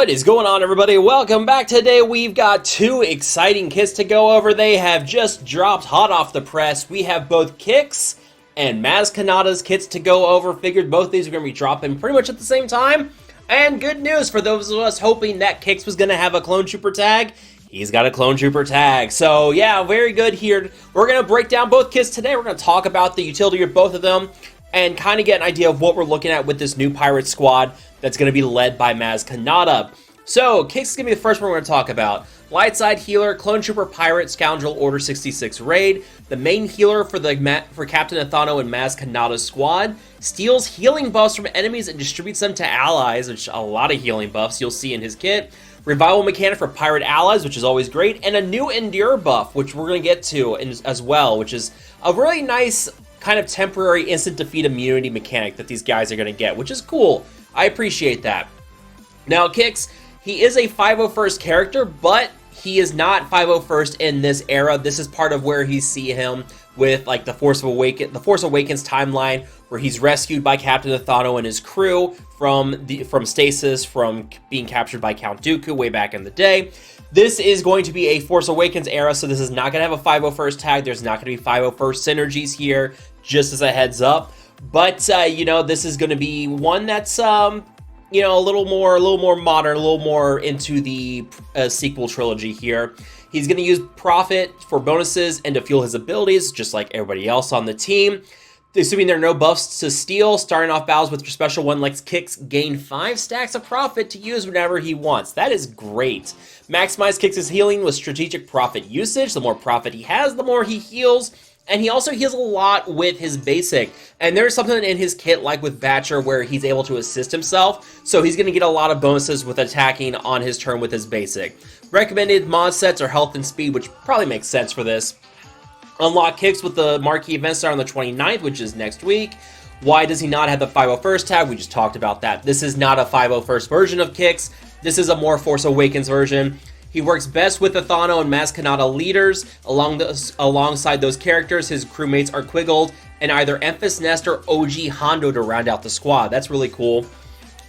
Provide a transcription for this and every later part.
What is going on, everybody? Welcome back. Today we've got two exciting kits to go over. They have just dropped hot off the press. We have both Kix and Maz Kanata's kits to go over. Figured both these are going to be dropping pretty much at the same time. And good news for those of us hoping that Kix was going to have a Clone Trooper tag. He's got a Clone Trooper tag. So yeah, very good here. We're going to break down both kits today. We're going to talk about the utility of both of them and kind of get an idea of what we're looking at with this new pirate squad that's going to be led by Maz Kanata. So, Kix is going to be the first one we're going to talk about. Light Side Healer, Clone Trooper Pirate, Scoundrel, Order 66 Raid. The main healer for Captain Athano and Maz Kanata's squad. Steals healing buffs from enemies and distributes them to allies, which a lot of healing buffs you'll see in his kit. Revival mechanic for pirate allies, which is always great. And a new Endure buff, which we're going to get to as well, which is a really nice kind of temporary instant defeat immunity mechanic that these guys are going to get, which is cool. I appreciate that. Now, Kix, he is a 501st character, but he is not 501st in this era. This is part of where you see him with like the Force Awakens timeline, where he's rescued by Captain Athano and his crew from stasis, from being captured by Count Dooku way back in the day. This is going to be a Force Awakens era, so this is not going to have a 501st tag. There's not going to be 501st synergies here, just as a heads up. But you know, this is going to be one that's you know, a little more modern, a little more into the sequel trilogy here. He's going to use Profit for bonuses and to fuel his abilities, just like everybody else on the team. Assuming there are no buffs to steal, starting off battles with your special one lets Kix gain 5 stacks of Profit to use whenever he wants. That is great. Maximize Kix's healing with strategic Profit usage. The more Profit he has, the more he heals. And he also heals a lot with his basic. And there's something in his kit, like with Batcher, where he's able to assist himself. So he's going to get a lot of bonuses with attacking on his turn with his basic. Recommended mod sets are health and speed, which probably makes sense for this. Unlock Kix with the marquee event star on the 29th, which is next week. Why does he not have the 501st tag? We just talked about that. This is not a 501st version of Kix. This is a more Force Awakens version. He works best with Athano and Maz Kanata leaders. Alongside those characters, his crewmates are Quiggled and either Enfys Nest or OG Hondo to round out the squad. That's really cool.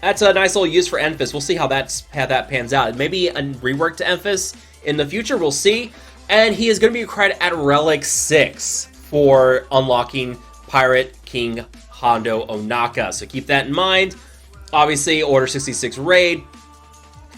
That's a nice little use for Enfys. We'll see how that pans out. Maybe a rework to Enfys in the future. We'll see. And he is going to be required at Relic 6 for unlocking Pirate King Hondo Onaka. So keep that in mind. Obviously, Order 66 Raid.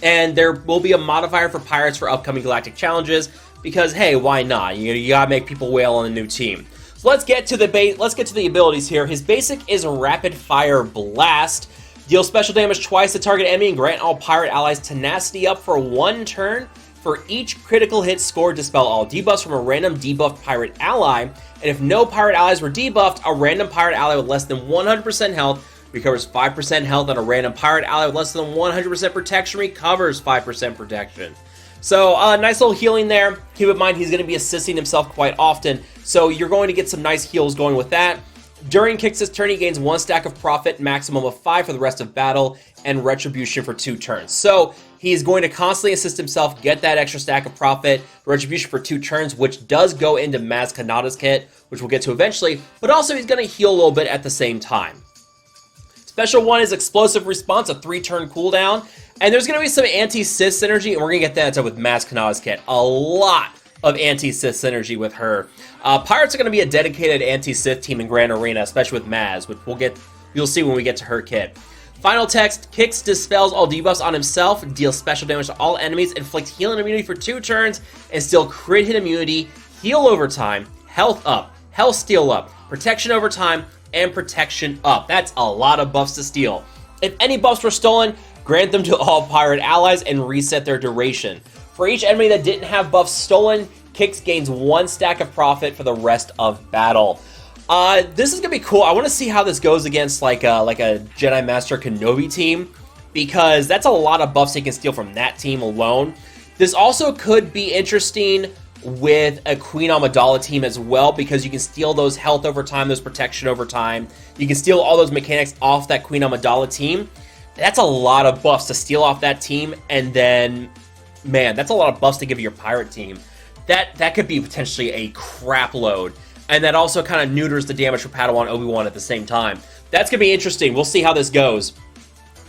And there will be a modifier for pirates for upcoming galactic challenges because, hey, why not? You gotta make people wail on a new team. So let's get to the abilities here. His basic is Rapid Fire Blast. Deal special damage twice to target enemy and grant all pirate allies tenacity up for 1 turn. For each critical hit scored, dispel all debuffs from a random debuffed pirate ally. And if no pirate allies were debuffed, a random pirate ally with less than 100% health recovers 5% health, and a random pirate ally with less than 100% protection recovers 5% protection. So, nice little healing there. Keep in mind, he's going to be assisting himself quite often, so you're going to get some nice heals going with that. During Kix's turn, he gains 1 stack of Profit, maximum of 5 for the rest of battle, and Retribution for 2 turns. So, he's going to constantly assist himself, get that extra stack of Profit, Retribution for 2 turns, which does go into Maz Kanata's kit, which we'll get to eventually, but also he's going to heal a little bit at the same time. Special 1 is Explosive Response, a 3-turn cooldown. And there's going to be some anti-Sith synergy, and we're going to get that with Maz Kanata's kit. A lot of anti-Sith synergy with her. Pirates are going to be a dedicated anti-Sith team in Grand Arena, especially with Maz, which you'll see when we get to her kit. Final text, Kix dispels all debuffs on himself, deals special damage to all enemies, inflicts healing immunity for 2 turns, and still crit hit immunity, heal over time, health up, health steal up, protection over time, and protection up. That's a lot of buffs to steal. If any buffs were stolen, grant them to all pirate allies and reset their duration. For each enemy that didn't have buffs stolen, Kix gains 1 stack of Profit for the rest of battle. This is gonna be cool. I want to see how this goes against like a Jedi Master Kenobi team, because that's a lot of buffs he can steal from that team alone. This also could be interesting with a Queen Amidala team as well, because you can steal those health over time, those protection over time. You can steal all those mechanics off that Queen Amidala team. That's a lot of buffs to steal off that team, and then, man, that's a lot of buffs to give your pirate team. That could be potentially a crap load, and that also kind of neuters the damage for Padawan Obi-Wan at the same time. That's going to be interesting. We'll see how this goes.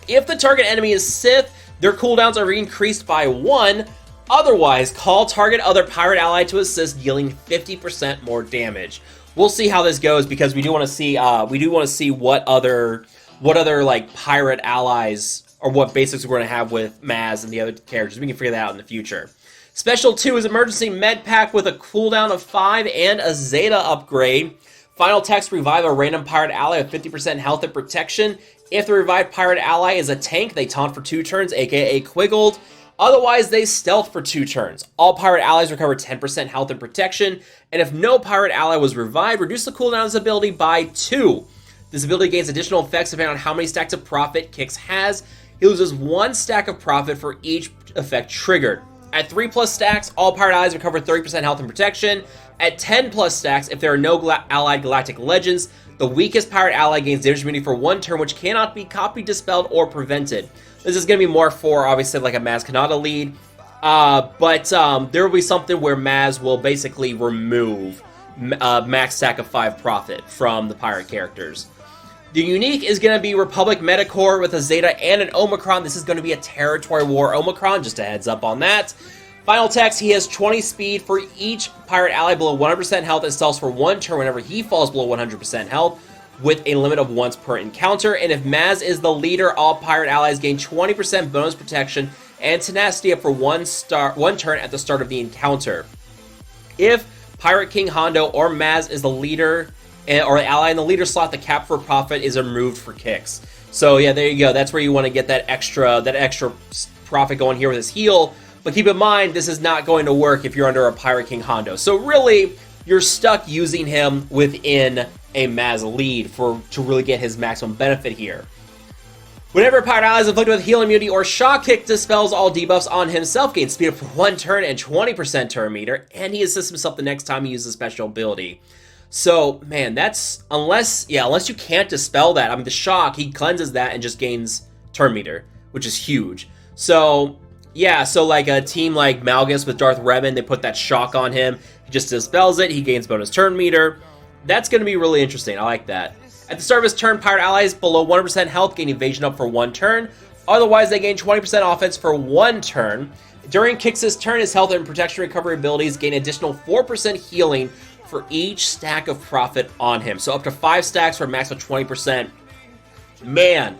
If the target enemy is Sith, Their cooldowns are increased by 1. Otherwise, call target other pirate ally to assist, dealing 50% more damage. We'll see how this goes because we do want to see what other like pirate allies or what basics we're going to have with Maz and the other characters. We can figure that out in the future. Special 2 is Emergency Med Pack with a cooldown of 5 and a Zeta upgrade. Final text: revive a random pirate ally with 50% health and protection. If the revived pirate ally is a tank, they taunt for 2 turns, aka Quiggled. Otherwise, they stealth for 2 turns. All pirate allies recover 10% health and protection, and if no pirate ally was revived, reduce the cooldown of this ability by 2. This ability gains additional effects depending on how many stacks of profit Kix has. He loses 1 stack of profit for each effect triggered. At 3+ stacks, all pirate allies recover 30% health and protection. At 10+ stacks, if there are no allied galactic legends, the weakest pirate ally gains damage immunity for 1 turn, which cannot be copied, dispelled, or prevented. This is going to be more for, obviously, like a Maz Kanata lead. But there will be something where Maz will basically remove max stack of 5 profit from the pirate characters. The unique is going to be Republic Metacore with a Zeta and an Omicron. This is going to be a Territory War Omicron, just a heads up on that. Final text: he has 20 speed for each pirate ally below 100% health and stalls for 1 turn whenever he falls below 100% health, with a limit of once per encounter. And if Maz is the leader, all pirate allies gain 20% bonus protection and tenacity up for 1 turn at the start of the encounter. If Pirate King Hondo or Maz is the leader or ally in the leader slot, the cap for profit is removed for Kix. So yeah, there you go. That's where you want to get that extra profit going here with his heal. But keep in mind, this is not going to work if you're under a Pirate King Hondo. So really, you're stuck using him within a Maz lead to really get his maximum benefit here. Whenever a pirate ally is afflicted with heal immunity or shock kick, dispels all debuffs on himself, gains speed up for 1 turn and 20% turn meter, and he assists himself the next time he uses a special ability. So, man, that's, unless you can't dispel that. I mean, the shock, he cleanses that and just gains turn meter, which is huge. So, yeah, so like a team like Malgus with Darth Revan, they put that shock on him. He just dispels it. He gains bonus turn meter. That's going to be really interesting. I like that. At the start of his turn, pirate allies below 100% health gain evasion up for 1 turn. Otherwise, they gain 20% offense for 1 turn. During Kix's turn, his health and protection recovery abilities gain additional 4% healing for each stack of profit on him. So up to 5 stacks for a max of 20%. Man.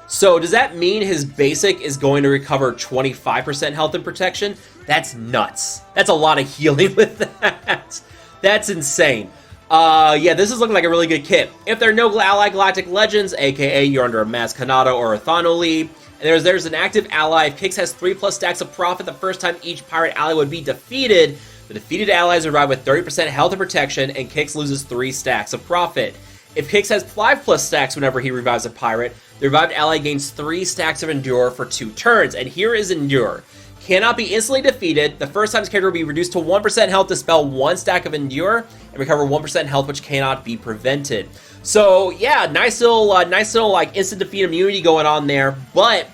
So does that mean his basic is going to recover 25% health and protection? That's nuts. That's a lot of healing with that. That's insane. Yeah, this is looking like a really good kit. If there are no allied galactic legends, aka you're under a Maz Kanata or a Thano lead, and there's an active ally, if Kix has 3+ stacks of profit the first time each pirate ally would be defeated, the defeated allies arrive with 30% health and protection, and Kix loses 3 stacks of profit. If Kix has 5+ stacks whenever he revives a pirate, the revived ally gains 3 stacks of Endure for 2 turns, and here is Endure. Cannot be instantly defeated. The first time his character will be reduced to 1% health to spell 1 stack of Endure and recover 1% health, which cannot be prevented. So yeah, nice little like instant defeat immunity going on there, but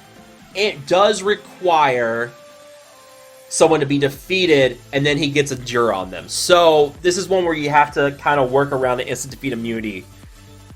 it does require someone to be defeated and then he gets Endure on them. So this is one where you have to kind of work around the instant defeat immunity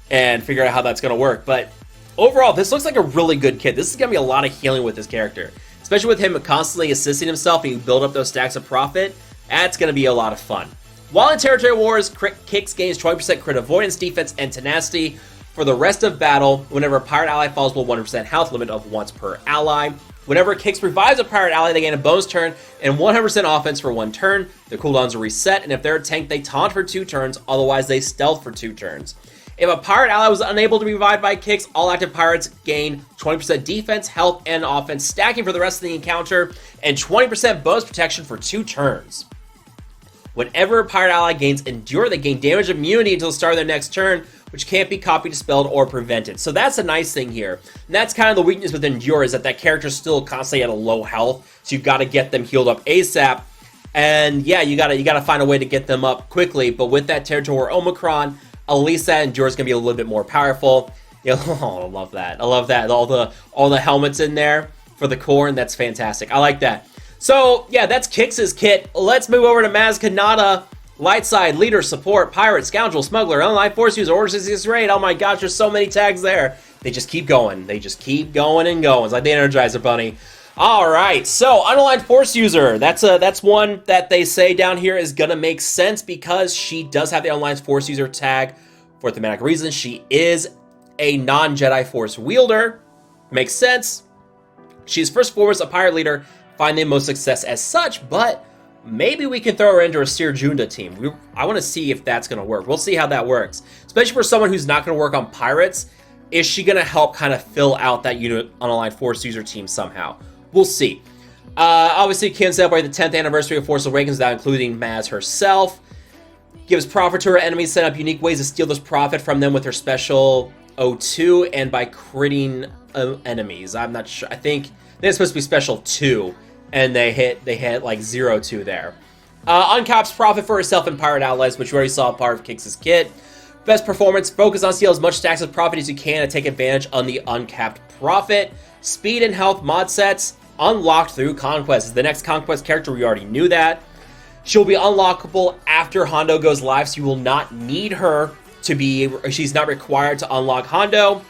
and figure out how that's going to work. But overall, this looks like a really good kit. This is going to be a lot of healing with this character. Especially with him constantly assisting himself and you build up those stacks of profit, that's going to be a lot of fun. While in Territory Wars, Kix gains 20% crit avoidance, defense, and tenacity for the rest of battle whenever a pirate ally falls below 100% health, limit of once per ally. Whenever Kix revives a pirate ally, they gain a bonus turn and 100% offense for 1 turn. Their cooldowns are reset, and if they're a tank, they taunt for 2 turns, otherwise they stealth for 2 turns. If a pirate ally was unable to be revived by Kix, all active pirates gain 20% defense, health, and offense, stacking for the rest of the encounter, and 20% bonus protection for 2 turns. Whenever a pirate ally gains Endure, they gain damage immunity until the start of their next turn, which can't be copied, dispelled, or prevented. So that's a nice thing here. And that's kind of the weakness with Endure, is that character's still constantly at a low health, so you've got to get them healed up ASAP. And yeah, you gotta find a way to get them up quickly, but with that Territory War Omicron, at least that Endure is going to be a little bit more powerful. You know, oh, I love that. I love that. All the helmets in there for the core, and that's fantastic. I like that. So, yeah, that's Kix's kit. Let's move over to Maz Kanata. Light side, leader, support, pirate, scoundrel, smuggler, unlight force user, order 66 raid. Oh my gosh, there's so many tags there. They just keep going. They just keep going and going. It's like the Energizer Bunny. All right, so unaligned force user. That's one that they say down here is gonna make sense because she does have the unaligned force user tag for thematic reasons. She is a non-Jedi force wielder. Makes sense. She's first and foremost a pirate leader, finding most success as such, but maybe we can throw her into a Seer Junda team. I want to see if that's going to work. We'll see how that works. Especially for someone who's not going to work on pirates. Is she going to help kind of fill out that unit unaligned force user team somehow? We'll see. Obviously, can celebrate the 10th anniversary of Force Awakens without including Maz herself. Gives profit to her enemies, set up unique ways to steal this profit from them with her special O2 and by critting enemies. I'm not sure. I think it's supposed to be special 2, and they hit like 0-2 there. Uncaps profit for herself and pirate allies, which we already saw part of Kix's kit. Best performance, focus on steal as much stacks of profit as you can to take advantage on the uncapped profit. Speed and health mod sets unlocked through Conquest. The next Conquest character, we already knew that. She'll be unlockable after Hondo goes live, so you will not need her to be, she's not required to unlock Hondo.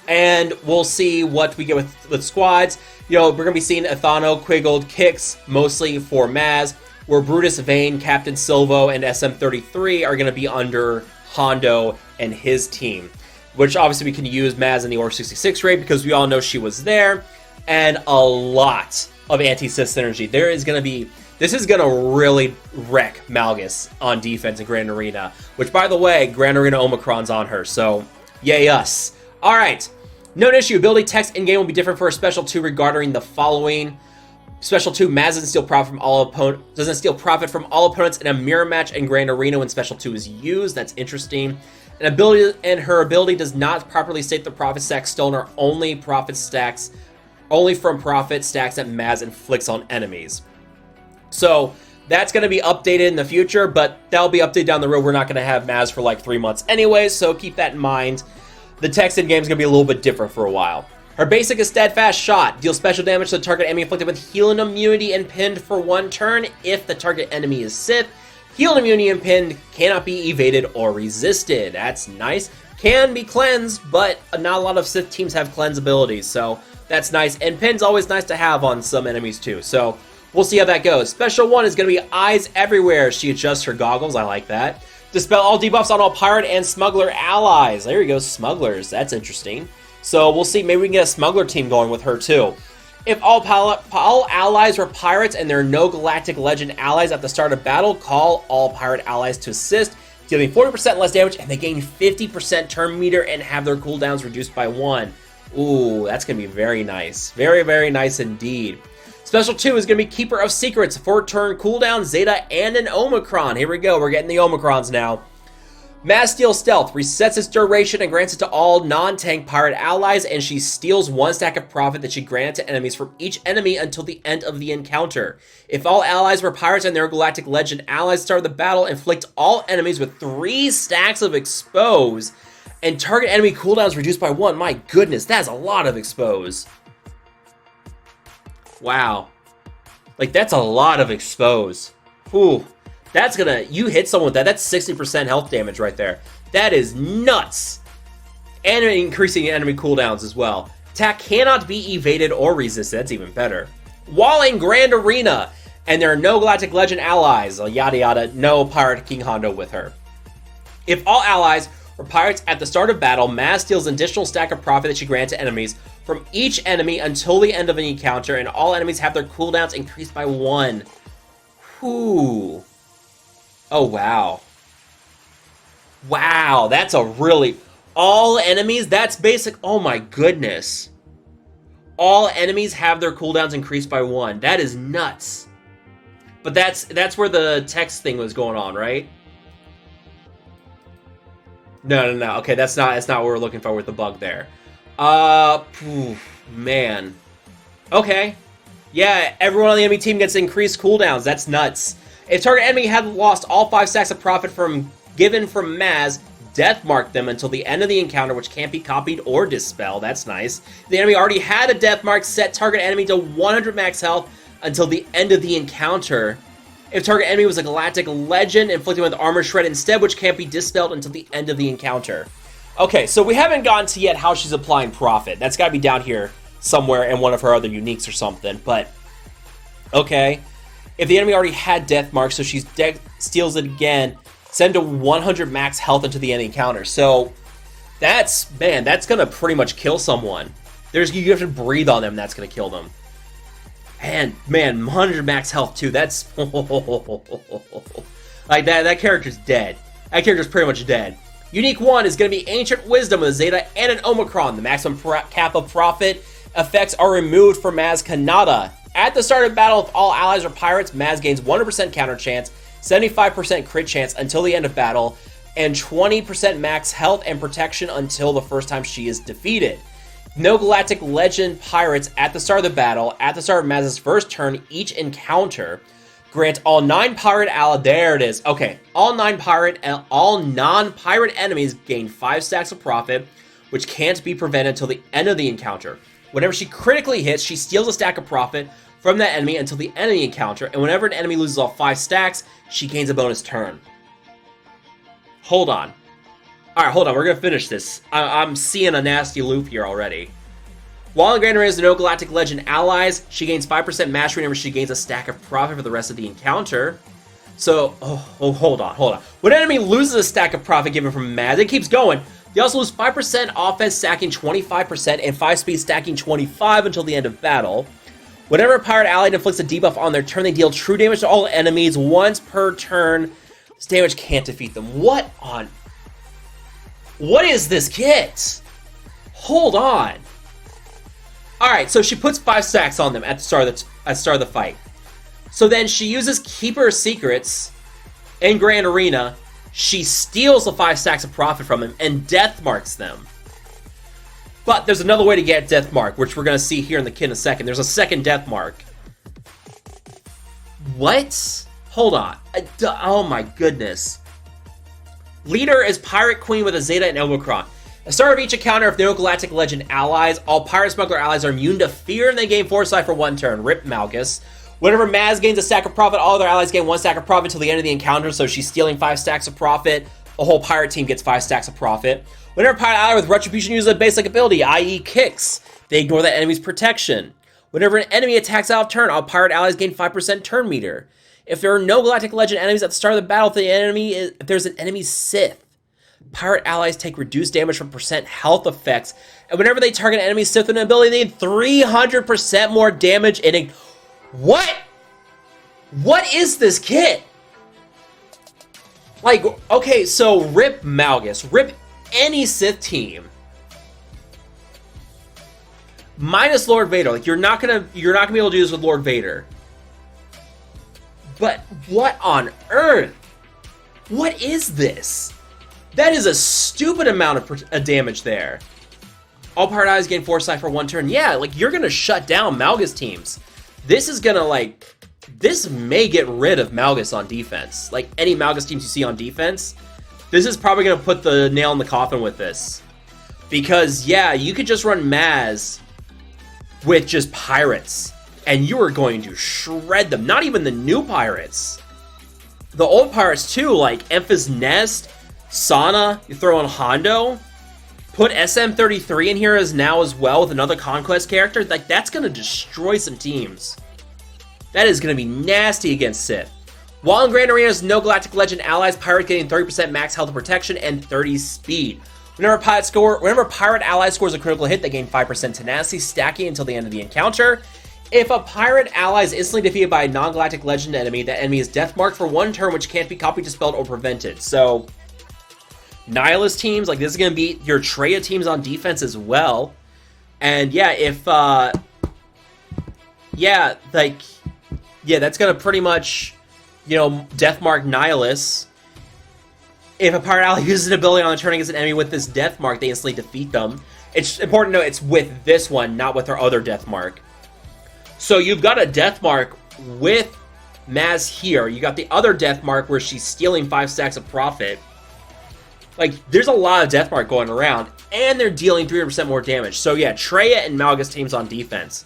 And we'll see what we get with squads. You know, we're going to be seeing Athano, Quiggled, Kix, mostly for Maz, where Brutus, Vane, Captain Silvo, and SM33 are going to be under Hondo and his team. Which obviously we can use Maz in the Order 66 raid because we all know she was there. And a lot of anti-Sith synergy. There is going to be, this is going to really wreck Malgus on defense in Grand Arena. Which, by the way, Grand Arena Omicron's on her, so yay us. Alright, note issue. Ability text in-game will be different for a Special 2 regarding the following. Special 2, Maz doesn't steal profit from all opponents in a mirror match in Grand Arena when Special 2 is used. That's interesting. Her ability does not properly state the profit stacks stolen are only from profit stacks that Maz inflicts on enemies. So that's going to be updated in the future, but that'll be updated down the road. We're not going to have Maz for like 3 months anyways, so keep that in mind. The text in game is going to be a little bit different for a while. Her basic is Steadfast Shot. Deals special damage to the target enemy inflicted with healing immunity and pinned for 1 turn if the target enemy is Sith. Healing immunity and pinned cannot be evaded or resisted. That's nice. Can be cleansed, but not a lot of Sith teams have cleanse abilities, so that's nice. And pin's always nice to have on some enemies too, so we'll see how that goes. Special 1 is going to be Eyes Everywhere. She adjusts her goggles. I like that. Dispel all debuffs on all pirate and smuggler allies. There you go, smugglers. That's interesting. So we'll see. Maybe we can get a smuggler team going with her too. If all allies are pirates and there are no Galactic Legend allies at the start of battle, call all pirate allies to assist, dealing 40% less damage, and they gain 50% turn meter and have their cooldowns reduced by 1. Ooh, that's going to be very nice. Very, very nice indeed. Special 2 is going to be Keeper of Secrets, 4-turn cooldown, Zeta, and an Omicron. Here we go, we're getting the Omicrons now. Mass Steel Stealth resets its duration and grants it to all non-tank pirate allies, and she steals 1 stack of profit that she granted to enemies from each enemy until the end of the encounter. If all allies were pirates and their Galactic Legend allies start the battle, inflict all enemies with 3 stacks of Expose, and target enemy cooldowns reduced by 1. My goodness, that's a lot of Expose. Wow. Like, that's a lot of Expose. Whew. That's gonna, you hit someone with that, that's 60% health damage right there. That is nuts. And increasing enemy cooldowns as well. Attack cannot be evaded or resisted, that's even better. While in Grand Arena, and there are no Galactic Legend allies, yada yada, no Pirate King Hondo with her. If all allies were pirates at the start of battle, Maz steals an additional stack of profit that she grants to enemies from each enemy until the end of an encounter, and all enemies have their cooldowns increased by 1. Whew. Oh, wow. Wow, that's a really... All enemies? That's basic... Oh my goodness. All enemies have their cooldowns increased by 1. That is nuts. But that's where the text thing was going on, right? No. Okay, that's not what we're looking for with the bug there. Man. Okay. Yeah, everyone on the enemy team gets increased cooldowns. That's nuts. If target enemy had lost all 5 stacks of profit given from Maz, death mark them until the end of the encounter, which can't be copied or dispelled. That's nice. The enemy already had a death mark, set target enemy to 100 max health until the end of the encounter. If target enemy was a Galactic Legend, inflicted with Armor Shred instead, which can't be dispelled until the end of the encounter. Okay, so we haven't gotten to yet how she's applying profit. That's got to be down here somewhere in one of her other uniques or something, but okay. If the enemy already had death mark, so she steals it again, send to 100 max health into the enemy encounter. So that's, man, that's gonna pretty much kill someone. You have to breathe on them, that's gonna kill them. And man, 100 max health too, that's like that character's dead. That character's pretty much dead. Unique 1 is going to be Ancient Wisdom with a Zeta and an Omicron. The maximum cap of profit effects are removed for Maz Kanata. At the start of battle, if all allies are pirates, Maz gains 100% counter chance, 75% crit chance until the end of battle, and 20% max health and protection until the first time she is defeated. No Galactic Legend pirates at the start of the battle. At the start of Maz's first turn, each encounter grant all non-pirate enemies gain 5 stacks of profit, which can't be prevented until the end of the encounter. Whenever she critically hits, she steals a stack of profit from that enemy until the end of the encounter, and whenever an enemy loses all 5 stacks, she gains a bonus turn. Hold on. Alright, hold on, we're gonna finish this. I'm seeing a nasty loop here already. While in Grand Arena has no Galactic Legend allies, she gains 5% mastery whenever she gains a stack of profit for the rest of the encounter. So, hold on. When an enemy loses a stack of profit given from Maz, it keeps going. They also lose 5% offense stacking 25% and 5 speed stacking 25 until the end of battle. Whenever a pirate ally inflicts a debuff on their turn, they deal true damage to all enemies once per turn. This damage can't defeat them. What is this kit? Hold on. Alright, so she puts 5 stacks on them at the start of the fight. So then she uses Keeper Secrets in Grand Arena. She steals the 5 stacks of profit from him and death marks them. But there's another way to get death mark, which we're going to see here in the kit in a second. There's a second death mark. What? Hold on. Oh my goodness. Leader is Pirate Queen with a Zeta and Omicron. At the start of each encounter, if no Galactic Legend allies, all Pirate Smuggler allies are immune to fear and they gain Foresight for 1 turn. Rip Malgus. Whenever Maz gains a stack of profit, all other allies gain 1 stack of profit until the end of the encounter, so she's stealing 5 stacks of profit. The whole pirate team gets 5 stacks of profit. Whenever a pirate ally with Retribution uses a basic ability, i.e. kicks, they ignore that enemy's protection. Whenever an enemy attacks out of turn, all pirate allies gain 5% turn meter. If there are no Galactic Legend enemies at the start of the battle, if there's an enemy Sith, pirate allies take reduced damage from percent health effects, and whenever they target an enemy Sith with an ability, they gain 300% more damage in What? What is this kit? Like, okay, so rip Malgus, rip any Sith team, minus Lord Vader. Like, you're not gonna be able to do this with Lord Vader. But what on earth? What is this? That is a stupid amount of damage there. All pirate allies gain Foresight for 1 turn. Yeah, like, you're gonna shut down Malgus teams. This is gonna, like, this may get rid of Malgus on defense. Like, any Malgus teams you see on defense, this is probably gonna put the nail in the coffin with this. Because, yeah, you could just run Maz with just pirates, and you are going to shred them. Not even the new pirates. The old pirates, too, like Emphas Nest, Sana, you throw in Hondo, put SM33 in here as well with another Conquest character. Like, that's going to destroy some teams. That is going to be nasty against Sith. While in Grand Arena, there's no Galactic Legend allies, pirates getting 30% max health and protection and 30 speed. Whenever a pirate ally scores a critical hit, they gain 5% tenacity, stacking until the end of the encounter. If a pirate ally is instantly defeated by a non-Galactic Legend enemy, that enemy is death marked for 1 turn, which can't be copied, dispelled, or prevented. So, Nihilist teams, like, this is going to be your Traya teams on defense as well. And yeah, that's going to pretty much, death mark Nihilists. If a pirate ally uses an ability on the turn against an enemy with this death mark, they instantly defeat them. It's important to know it's with this one, not with their other death mark. So you've got a death mark with Maz here. You got the other death mark where she's stealing 5 stacks of profit. Like, there's a lot of death mark going around, and they're dealing 300% more damage. So yeah, Traya and Malgus teams on defense.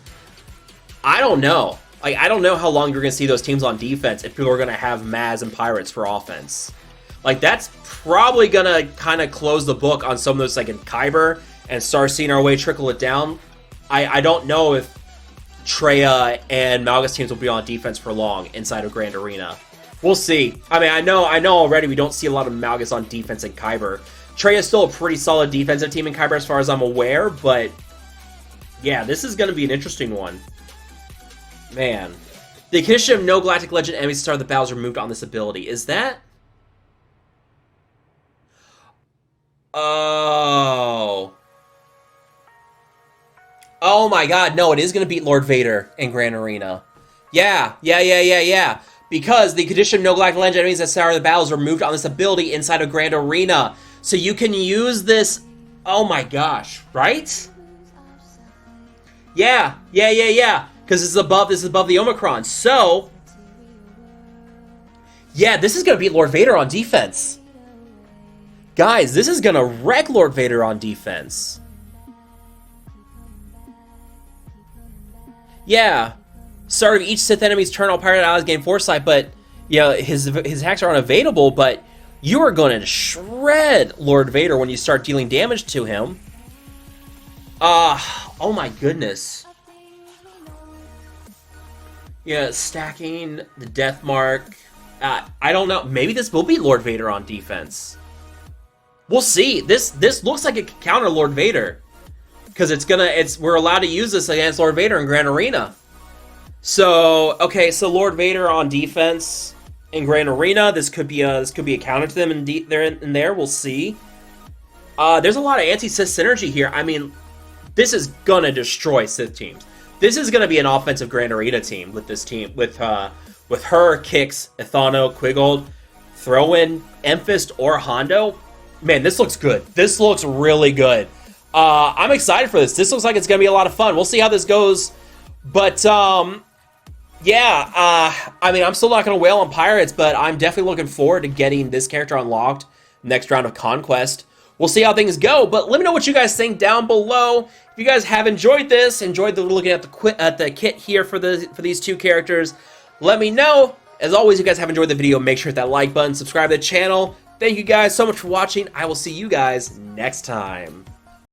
I don't know. Like, I don't know how long you're going to see those teams on defense if people are going to have Maz and Pirates for offense. Like, that's probably going to kind of close the book on some of those, like in Kyber, and start seeing our way trickle it down. I don't know if Traya and Malgus teams will be on defense for long inside of Grand Arena. We'll see. I mean, I know already we don't see a lot of Malgus on defense in Kyber. Trey is still a pretty solid defensive team in Kyber as far as I'm aware, but yeah, this is going to be an interesting one. Man. The condition of no Galactic Legend enemies to start the battles removed on this ability. Is that... Oh. Oh my god, no, it is going to beat Lord Vader in Grand Arena. Yeah. Because the condition of no Galactic Legend enemies that start the battles removed on this ability inside of Grand Arena. So you can use this... Oh my gosh, right? Yeah. Because this is above the Omicron. So, yeah, this is gonna beat Lord Vader on defense. Guys, this is gonna wreck Lord Vader on defense. Yeah. Start of each Sith enemy's turn, all pirate allies gain foresight, but you know, his attacks are unavailable, but you are going to shred Lord Vader when you start dealing damage to him. Oh my goodness. Yeah, stacking the death mark. I don't know. Maybe this will be Lord Vader on defense. We'll see. This looks like it can counter Lord Vader, because we're allowed to use this against Lord Vader in Grand Arena. So okay, so Lord Vader on defense in Grand Arena. This could be a counter to them in there. We'll see. There's a lot of anti-Sith synergy here. I mean, this is gonna destroy Sith teams. This is gonna be an offensive Grand Arena team with this team with her, Kix, Ethano, Quiggold, throw in Emphist or Hondo. Man, this looks good. This looks really good. I'm excited for this. This looks like it's gonna be a lot of fun. We'll see how this goes. But yeah, I mean, I'm still not going to wail on Pirates, but I'm definitely looking forward to getting this character unlocked next round of Conquest. We'll see how things go, but let me know what you guys think down below. If you guys have enjoyed this, looking at the kit here for these two characters, let me know. As always, if you guys have enjoyed the video, make sure to hit that like button, subscribe to the channel. Thank you guys so much for watching. I will see you guys next time.